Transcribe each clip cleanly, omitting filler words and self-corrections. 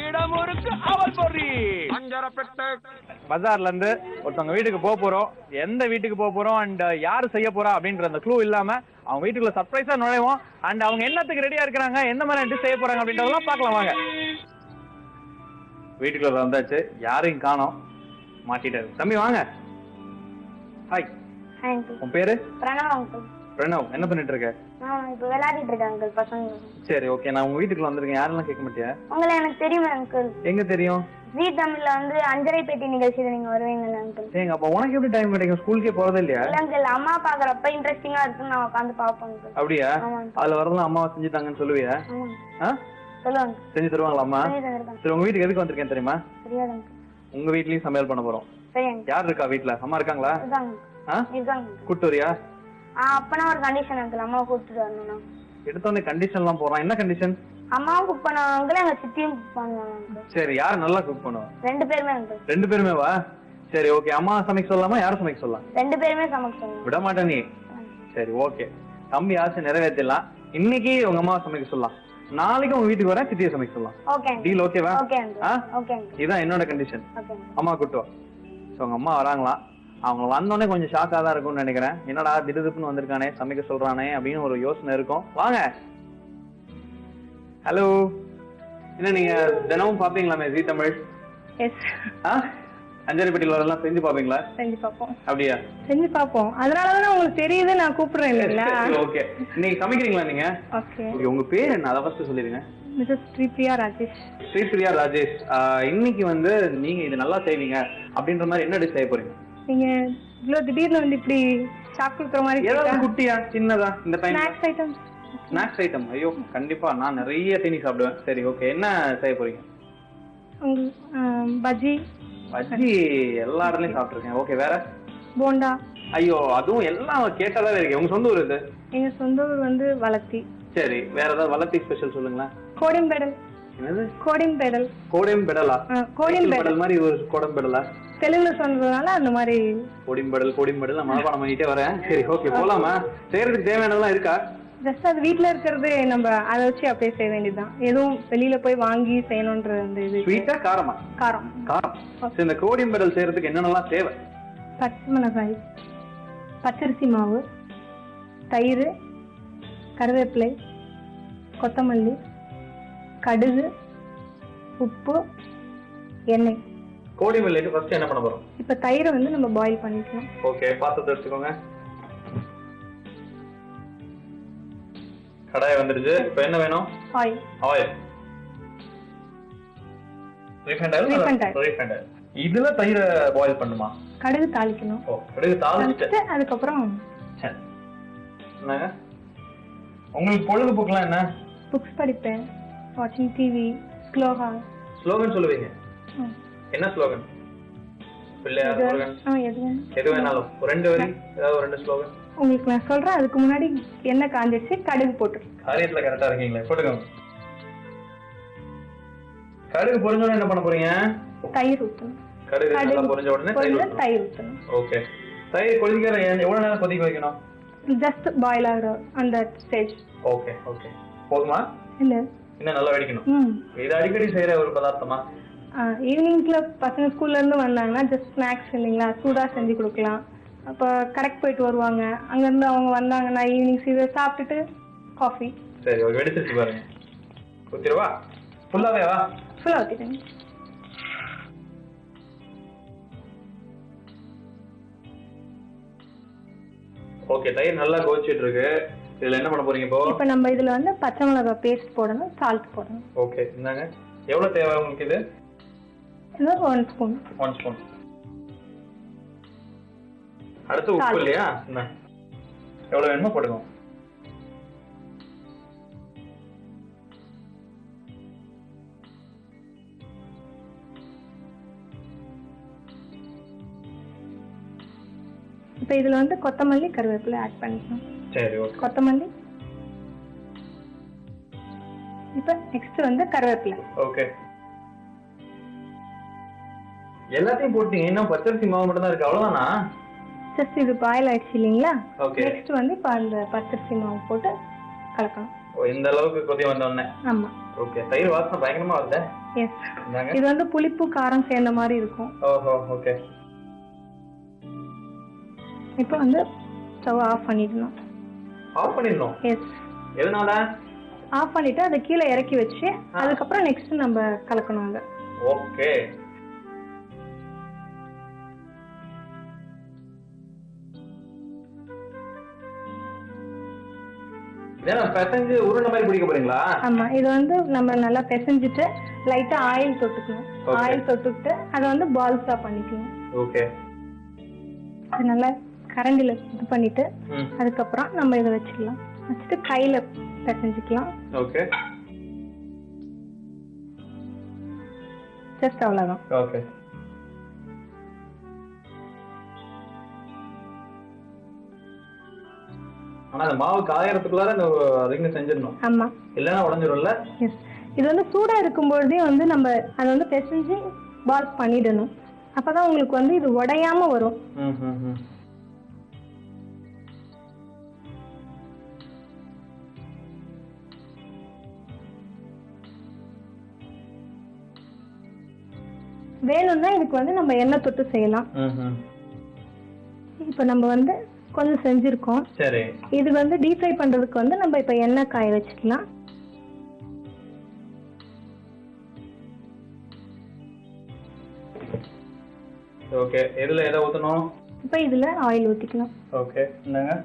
இடமுருக்கு அவல் பொறி பஜார்ல இருந்து ஒருத்தவங்க வீட்டுக்கு போறோம். எந்த வீட்டுக்கு போறோம் அண்ட் யாரு செய்ய போறா அப்படின்ற அந்த க்ளூ இல்லாம அவங்க வீட்டுக்குள்ள சர்ப்ரைஸா நுழைவோம். அண்ட் அவங்க என்னத்துக்கு ரெடியா இருக்கிறாங்க, எந்த மாதிரி டிஷ் செய்ய போறாங்க அப்படின்றதெல்லாம் பார்க்கலாம் வாங்க. வீட்டுக்குள்ள வந்தாச்சு, யாரையும் காணோம், மாட்டிட்டாரு. தம்பி வாங்க. ஹாய். உன் பேரு? பிரணவ் அங்கிள். பிரணவ், என்ன பண்ணிட்டு இருக்க? நான் இப்ப விளையாடிட்டு இருக்கேன் அங்கிள் பசங்க. சரி ஓகே, நான் உங்க வீட்டுக்குள்ள வந்திருக்கேன். யாரெல்லாம் கேட்க மாட்டியா? உங்களை எனக்கு தெரியும் அங்கிள். எங்க தெரியும்? ஜீ தமிழ்ல வந்து அஞ்சரை பேட்டி நிகழ்ச்சியில நீங்க வருவீங்கல்ல அங்கிள். ஏங்க அப்ப உனக்கு எப்படி டைம் கிடைக்கும்? ஸ்கூலுக்கே போறதே இல்லையா? இல்ல அங்கிள், அம்மா பாக்குறப்ப இன்ட்ரெஸ்டிங்கா இருக்குன்னு நான் உட்காந்து பாப்பேன் அங்கிள். அப்படியா? அதுல வரலாம் அம்மாவை செஞ்சுட்டாங்கன்னு சொல்லுவியா? சொல்லுவாங்க. செஞ்சு தருவாங்களா அம்மா? சரி, உங்க வீட்டுக்கு எதுக்கு வந்திருக்கேன் தெரியுமா? தெரியாது அங்கிள். உங்க வீட்லயும் சமையல் பண்ண போறோம். சரி அங்கிள். யார் இருக்கா வீட்டுல? அம்மா இருக்காங்களா? இருக்காங்க. கூட்டு வரியா? அப்பனா ஒரு கண்டிஷன் அங்கிள், அம்மாவை கூப்பிட்டு வரணும். எடுத்தோடனே கண்டிஷன் எல்லாம் போறான். என்ன கண்டிஷன்? அம்மாவும் குக் பண்ணுவாங்க, எங்க சித்தியும் குக் பண்ணுவாங்க. சரி, யார் நல்லா குக் பண்ணுவா? ரெண்டு பேருமே அங்கிள். ரெண்டு பேருமே வா. சரி ஓகே, அம்மா சமைக்க சொல்லலாமா யாரும் சமைக்க சொல்லலாம்? ரெண்டு பேருமே சமைக்க சொல்லலாம். விட மாட்டேன் நீ. சரி ஓகே, தம்பி ஆசை நிறைவேற்றலாம். இன்னைக்கு உங்க அம்மா சமைக்க சொல்லலாம், நாளைக்கு உங்க வீட்டுக்கு வர சித்தியை சமைக்க சொல்லலாம். ஓகே டீல் ஓகேவா? Okay okay. இதான் என்னோட கண்டிஷன். அம்மா கூட்டு வா. ஸோ உங்க அம்மா வராங்களாம். அவங்க வந்தோடனே கொஞ்சம் ஷாக்கா தான் இருக்கும்னு நினைக்கிறேன். என்னடா திடுதுப்புன்னு வந்திருக்கானே, சமைக்க சொல்றானே அப்படின்னு ஒரு யோசனை இருக்கும். வாங்க. ஹலோ, என்ன நீங்க தினமும் பாப்பீங்களாமே ஜீ தமிழ்? எஸ். அஞ்சரைப்பட்டியில் வரலாம் செஞ்சு பாப்பீங்களா? செஞ்சு பாப்போம். அப்படியா? செஞ்சு பாப்போம். அதனாலதான் உங்களுக்கு தெரியுது, நான் கூப்பிடுறேன் இல்லைங்களா? ஓகே, நீங்க சமைக்கிறீங்களா நீங்க? ஓகே. உங்க பேர் என்ன, அதை ஃபர்ஸ்ட் சொல்லிருங்க. மிஸ்ஸஸ் ஸ்ரீபிரியா ராஜேஷ். ஸ்ரீபிரியா ராஜேஷ். இன்னைக்கு வந்து நீங்க இது நல்லா செய்வீங்க அப்படின்ற மாதிரி என்ன டிஷ் செய்ய போறீங்க? நீங்க இவ்வளவு திடீர்னு வந்து இப்படி ஷாக் கொடுக்குற மாதிரி ஏதாவது குட்டியா சின்னதா இந்த time? Snacks item. Snacks item? ஐயோ கண்டிப்பா, நான் நிறைய தீனி சாப்பிடுவேன். சரி ஓகே, என்ன செய்ய போறீங்க? பஜ்ஜி. பஜ்ஜி எல்லா இடத்துலயும் சாப்பிட்டுருக்கேன். ஓகே, வேற? போண்டா. ஐயோ அதுவும் எல்லாம் கேட்டாதான் இருக்கு. உங்க சொந்த ஊர் இது? எங்க சொந்த ஊர் வந்து வளத்தி. சரி, வேற ஏதாவது வளத்தி ஸ்பெஷல் சொல்லுங்களேன். கோடிம்பேடல். என்னது? கோடிம்பேடல். கோடிம்பேடலா? கோடிம்பேடல் மாதிரி ஒரு கோடம்பேடலா? தெலுங்குல சொன்னதுனால அந்த மாதிரி கோடிம்பேடல் நான் மனப்பாடம் பண்ணிட்டே வரேன். சரி ஓகே, போலாமா? செய்யறதுக்கு தேவையானதெல்லாம் இருக்கா? ஜஸ்ட் அது வீட்ல இருக்கிறது, நம்ம அதை வச்சு அப்படியே செய்ய வேண்டியதுதான். எதுவும் வெளியில போய் வாங்கி செய்யணும்ன்ற அந்த இது. ஸ்வீட்டா காரமா? காரம். காரம். சரி, இந்த கோடிம்பேடல் செய்யறதுக்கு என்னென்னலாம் தேவை? பச்சை மிளகாய், பச்சரிசி மாவு, தயிர், கருவேப்பிலை, கொத்தமல்லி, கடுகு, உப்பு, எண்ணெய். கோடிம்பேடலுக்கு ஃபர்ஸ்ட் என்ன பண்ண போறோம்? இப்ப தயிரை வந்து நம்ம பாயில் பண்ணிக்கலாம். ஓகே, பாத்திரத்தை எடுத்துக்கோங்க. கடாய் வந்துருச்சு. இப்போ என்ன வேணும்? Oil. Oil. Refined oil. Refined oil. இதுல தயிரை பாயில் பண்ணுமா? கடுகு தாளிக்கணும். ஓ, கடுகு தாளிச்சிட்டு அதுக்கப்புறம் என்னங்க உங்களுக்கு பொழுதுபோக்குலாம் என்ன? புக்ஸ் படிப்பேன், வாட்சிங் டிவி, ஸ்லோகன் சொல்லுவீங்க? என்ன ஸ்லோகன்? பிள்ளையார் ஸ்லோகன்? எது வேணாலும் ஒரு ரெண்டு வரி, ஏதாவது ஒரு ரெண்டு ஸ்லோகன் உங்களுக்கு நான் சொல்றேன். அதுக்கு முன்னாடி என்ன காஞ்சிச்சு, கடுகு போட்டு. காரியத்துல கரெக்டா இருக்கீங்களா? போட்டுக்கோங்க. கடுகு பொரிஞ்ச உடனே என்ன பண்ண போறீங்க? தயிர் ஊத்தணும். கடுகு நல்லா பொரிஞ்ச உடனே தயிர் ஊத்தணும். ஓகே. தயிர் கொதிக்கிற எவ்வளவு நேரம் கொதிக்க வைக்கணும்? ஜஸ்ட் பாயில் ஆகுற அந்த ஸ்டேஜ். ஓகே ஓகே, போதுமா? இல்ல இன்னும் நல்லா வெடிக்கணும். இது அடிக்கடி செய்யற ஒரு பதார்த்தமா? ஈவினிங்ல பசங்க ஸ்கூல்ல இருந்து வந்தாங்கன்னா ஜஸ்ட் ஸ்நாக்ஸ் இல்லைங்களா, சூடா செஞ்சு கொடுக்கலாம். அப்ப கரெக்ட் போயிட்டு வருவாங்க, அங்க இருந்து அவங்க வந்தாங்கன்னா ஈவினிங் இதை சாப்பிட்டுட்டு காஃபி. சரி ஓகே, வெடிச்சிருச்சு பாருங்க. ஊத்திரவா? ஃபுல்லாவே வா? ஃபுல்லா ஊத்திடுங்க. ஓகே, தயிர் நல்லா கொதிச்சிட்டு இருக்கு. இதுல என்ன பண்ண போறீங்க இப்போ? இப்போ நம்ம இதுல வந்து பச்சை மிளகாய் பேஸ்ட் போடணும், சால்ட் போடணும். ஓகே, இந்தாங்க. எவ்வளவு தேவை உங்களுக்கு இது? இது 1 ஸ்பூன். 1 ஸ்பூன். அடுத்து உப்பு இல்லையா? என்ன எவ்வளவு வேணுமோ போடுங்க. இப்போ இதுல வந்து கொத்தமல்லி, கருவேப்பிலை ஆட் பண்ணிக்கணும். சரி ஓகே. கொத்தமல்லி. இப்போ நெக்ஸ்ட் வந்து கருவேப்பிலை. ஓகே. எல்லாத்தையும் போட்டீங்க, இன்னும் பச்சரிசி மாவு மட்டும் தான் இருக்கு, அவ்வளவுதானா? ஜஸ்ட் இது பாயில் ஆயிடுச்சு இல்லைங்களா? ஓகே. நெக்ஸ்ட் வந்து இப்போ அந்த பச்சரிசி மாவு போட்டு கலக்கணும். இந்த அளவுக்கு கொதி வந்த உடனே? ஆமா. ஓகே, தயிர் வாசனை பயங்கரமா வருது. எஸ். இது வந்து புளிப்பு காரம் சேர்ந்த மாதிரி இருக்கும். ஓஹோ, ஓகே. இப்போ வந்து ஸ்டவ் ஆஃப் பண்ணிடணும். ஆஃப் பண்ணிடணும்? எஸ். எதனால? ஆஃப் பண்ணிட்டு அதை கீழே இறக்கி வச்சு அதுக்கப்புறம் நெக்ஸ்ட் நம்ம கலக்கணும் அதை. ஓகே. பிசைஞ்சு உருண்டை மாதிரி பிடிக்க போறீங்களா? ஆமா, இது வந்து நம்ம நல்லா பிசைஞ்சிட்டு லைட்டா ஆயில் தொட்டுக்கணும். ஆயில் தொட்டுட்டு அதை வந்து பால்ஸா பண்ணிக்கணும். ஓகே. அது நல்லா கரண்டில இது பண்ணிட்டு அதுக்கப்புறம் நம்ம இதை வச்சுக்கலாம். வச்சுட்டு கையில பிசைஞ்சிக்கலாம். ஓகே. ஜஸ்ட் அவ்வளவுதான். ஓகே. ஆனா அந்த மாவு காயறதுக்குள்ளார இந்த ரிங் செஞ்சிடணும். ஆமா, இல்லனா உடைஞ்சிரும்ல. எஸ். இது வந்து சூடா இருக்கும்போதே வந்து நம்ம அதை வந்து பிசைஞ்சு பால்ஸ் பண்ணிடணும். அப்பதான் உங்களுக்கு வந்து இது உடையாம வரும். வேணும்னா இதுக்கு வந்து நம்ம எண்ணெய் தொட்டு செய்யலாம். இப்ப நம்ம வந்து கொஞ்சம் செஞ்சிருக்கோம். சரி. இது வந்து டீப் ஃப்ரை பண்றதுக்கு வந்து நம்ம இப்ப எண்ணெய் காய வச்சுக்கலாம். ஓகே. இதுல எதை ஊத்தணும்? இப்ப இதுல ஆயில் ஊத்திக்கலாம். ஓகே. என்னங்க?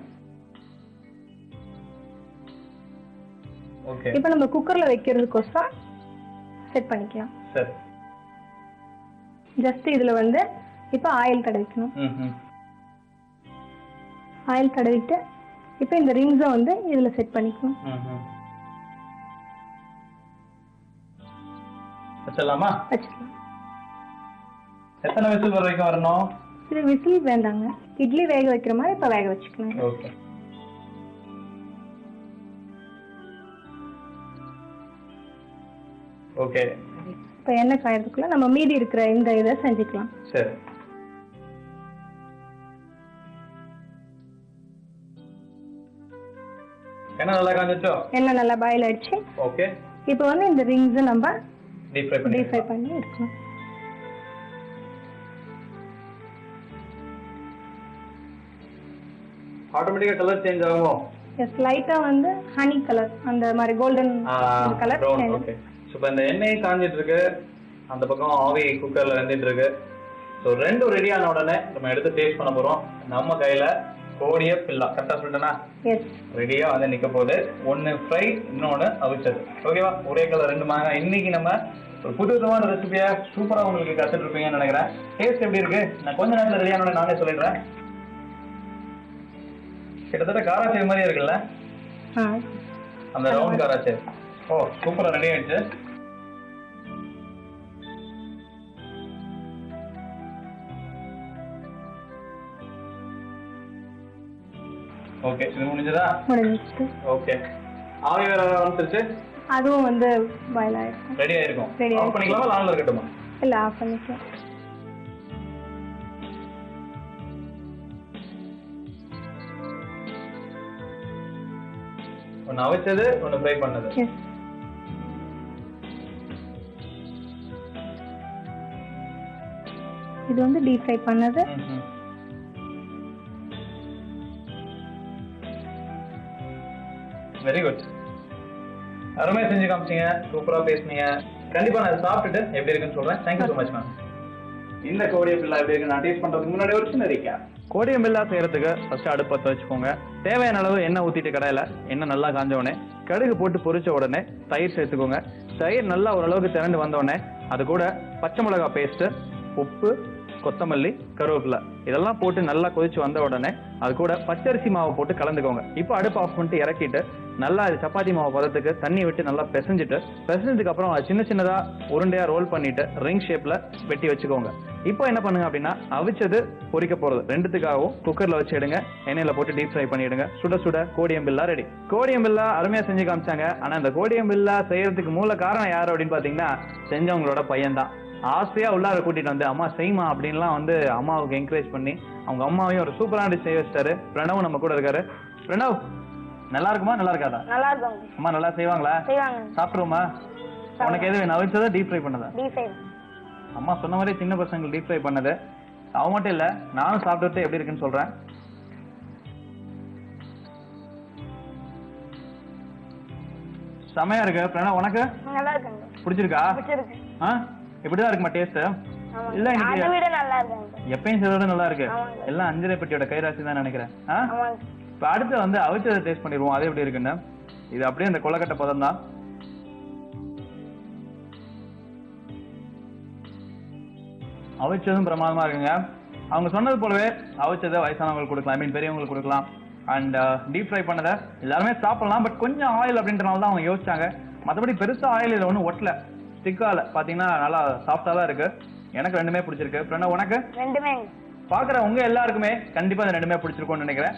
ஓகே. இப்ப நம்ம குக்கர்ல வைக்கிறதுக்கோசம் செட் பண்ணிக்கலாம். சரி. ஜஸ்ட் இதுல வந்து இப்ப ஆயில் தடவிக்கணும். ஆயில் தடவிட்டு இப்ப இந்த ரிங்ஸை வந்து இதுல செட் பண்ணிக்கணும். வச்சிடலாமா? வச்சிடலாம். எத்தனை விசில் வர வரைக்கும் வரணும்? இது விசில் வேண்டாங்க, இட்லி வேக வைக்கிற மாதிரி இப்ப வேக வச்சுக்கலாம். ஓகே. ஓகே. இப்ப எண்ணெய் காயறதுக்குள்ள நம்ம மீதி இருக்கிற இந்த இதை செஞ்சுக்கலாம். சரி. எண்ணெய் நல்லா காஞ்சிச்சோ? எண்ணெய் நல்லா பாயில் ஆயிடுச்சு. ஓகே. இப்ப வந்து இந்த ரிங்ஸ் நம்ம டீப் ஃப்ரை பண்ணி எடுக்கலாம். ஆட்டோமேட்டிக்கா கலர் சேஞ்ச் ஆகும். எஸ், லைட்டா வந்து ஹனி கலர் அந்த மாதிரி கோல்டன் கலர். ஓகே. இப்போ இந்த எண்ணெய் காஞ்சிட்டு இருக்கு, அந்த பக்கம் ஆவி குக்கர்ல வெந்துட்டு இருக்கு. ஸோ ரெண்டும் ரெடி ஆன உடனே நம்ம எடுத்து டேஸ்ட் பண்ண போறோம். நம்ம கையில கோடிய பில்லா, கரெக்டா சொல்லிட்டேனா? எஸ். ரெடியா வந்து நிக்க போகுது. ஒன்னு ஃப்ரை, இன்னொன்னு அவிச்சது. ஓகேவா? ஒரே கலர் ரெண்டு மாங்காய். இன்னைக்கு நம்ம ஒரு புதுவிதமான ரெசிபியா சூப்பரா உங்களுக்கு கத்துட்டு இருப்பீங்கன்னு நினைக்கிறேன். டேஸ்ட் எப்படி இருக்கு நான் கொஞ்ச நேரத்துல ரெடி ஆன நானே சொல்லிடுறேன். கிட்டத்தட்ட காராச்சேவ் மாதிரியே இருக்குல்ல, அந்த ரவுண்ட் காராச்சேவ். ஓ, சூப்பரா ரெடி ஆயிடுச்சு. ஓகே, இது முடிஞ்சதா? முடிஞ்சிச்சு. ஓகே. ஆவி வேற வந்துருச்சு. அதுவும் வந்து பாயில் ஆயிருக்கும். ரெடி ஆயிருக்கும். ரெடி ஆஃப் பண்ணிக்கலாமா இல்ல ஆன்ல இருக்கட்டுமா? இல்ல, ஆஃப் பண்ணிக்கலாம். ஒன்னு அவிச்சது, ஒன்னு ஃப்ரை பண்ணது. எஸ். இது வந்து டீப் ஃப்ரை பண்ணது. Very good. அருமையா செஞ்சு காமிச்சீங்க, சூப்பரா பேசுனீங்க. கண்டிப்பா நான் சாப்பிட்டுட்டு எப்படி இருக்குன்னு சொல்றேன். Thank you so much ma'am. இந்த கோடிய பில்லா எப்படி இருக்கு நான் டேஸ்ட் பண்றதுக்கு முன்னாடி ஒரு சின்ன ரீகேப். கோடியம் பில்லா செய்யறதுக்கு ஃபர்ஸ்ட் அடுப்பு பற்ற வச்சுக்கோங்க. தேவையான அளவு எண்ணெய் ஊத்திட்டு கடையில எண்ணெய் நல்லா காஞ்ச உடனே கடுகு போட்டு பொரிச்ச உடனே தயிர் சேர்த்துக்கோங்க. தயிர் நல்லா ஓரளவுக்கு திரண்டு வந்த உடனே அது கூட பச்சை மிளகாய் பேஸ்ட், உப்பு, கொத்தமல்லி, கருவேப்பிலை இதெல்லாம் போட்டு நல்லா கொதிச்சு வந்த உடனே அது கூட பச்சரிசி மாவு போட்டு கலந்துக்கோங்க. இப்போ அடுப்பு ஆஃப் பண்ணிட்டு இறக்கிட்டு நல்லா அது சப்பாத்தி மாவு பதத்துக்கு தண்ணி விட்டு நல்லா பிசைஞ்சதுக்கு அப்புறம் அது சின்ன சின்னதா உருண்டையா ரோல் பண்ணிட்டு ரிங் ஷேப்ல வெட்டி வச்சுக்கோங்க. இப்போ என்ன பண்ணுங்க அப்படின்னா அவிச்சது பொரிக்க போறது ரெண்டுத்துக்காகவும் குக்கர்ல வச்சு எடுங்க. எண்ணெயில போட்டு டீப் ஃப்ரை பண்ணிடுங்க. சுட சுட கோடியம் பில்லா ரெடி. கோடியம் பில்லா அருமையா செஞ்சு காமிச்சாங்க. ஆனா இந்த கோடியம் பில்லா செய்யறதுக்கு மூல காரணம் யாரு அப்படின்னு பாத்தீங்கன்னா செஞ்சவங்களோட பையன் தான். ஆசையா உள்ளார கூட்டிட்டு வந்து அம்மா செய்யுமா அப்படின்லாம் வந்து அம்மாவுக்கு என்கரேஜ் பண்ணி அவங்க அம்மாவையும் ஒரு சூப்பரான டிஷ் செய்ய வச்சிட்டாரு. பிரணவ் நம்ம கூட இருக்காரு. பிரணவ், நல்லா இருக்குமா நல்லா இருக்காதா? நல்லா இருக்கும். அம்மா நல்லா செய்வாங்களா? செய்வாங்க. சாப்பிடுவோமா? உனக்கு எது வேணும், அவிச்சதா டீப் ஃப்ரை பண்ணதா? Deep fry. அம்மா சொன்ன மாதிரி சின்ன பசங்களுக்கு டீப் ஃப்ரை பண்ணது. அவ மட்டும் இல்ல, நானும் சாப்பிட்டுட்டு எப்படி இருக்குன்னு சொல்றேன். செமையா இருக்கு. பிரணா உனக்கு நல்லா இருக்குங்க. பிடிச்சிருக்கா? பிடிச்சிருக்கு. இப்படிதான் இருக்குமா டேஸ்ட்? இல்ல அதை இன்னைக்கு விட நல்லா இருக்குங்க. எப்பயும் செய்யறத நல்லா இருக்கு. ஆமாங்க. எல்லாம் அஞ்சரை பெட்டியோட கைராசி தான் நினைக்கிறேன். ஆமாங்க. இப்ப அடுத்து வந்து அவிச்சதை டேஸ்ட் பண்ணிடுவோம், அது எப்படி இருக்குன்னு. இது அப்படியே அந்த கொலக்கட்டை பதம் தான். அவிச்சதும் பிரமாதமா இருக்குங்க. அவங்க சொன்னது போலவே அவிச்சதை வயசானவங்களுக்கு கொடுக்கலாம், ஐ மீன் பெரியவங்களுக்கு கொடுக்கலாம். அண்ட் டீப் ஃப்ரை பண்ணதை எல்லாருமே சாப்பிடலாம். பட் கொஞ்சம் ஆயில் அப்படின்றனால தான் அவங்க யோசிச்சாங்க. மற்றபடி பெருசா ஆயில் இதில் ஒன்றும் ஒட்டல. ஸ்டிக்கால பாத்தீங்கன்னா நல்லா சாஃப்டா தான் இருக்கு. எனக்கு ரெண்டுமே பிடிச்சிருக்கு. பிரணவ் உனக்கு? ரெண்டுமே. பாக்குற உங்க எல்லாருக்குமே கண்டிப்பா இந்த ரெண்டுமே பிடிச்சிருக்கும்னு நினைக்கிறேன்.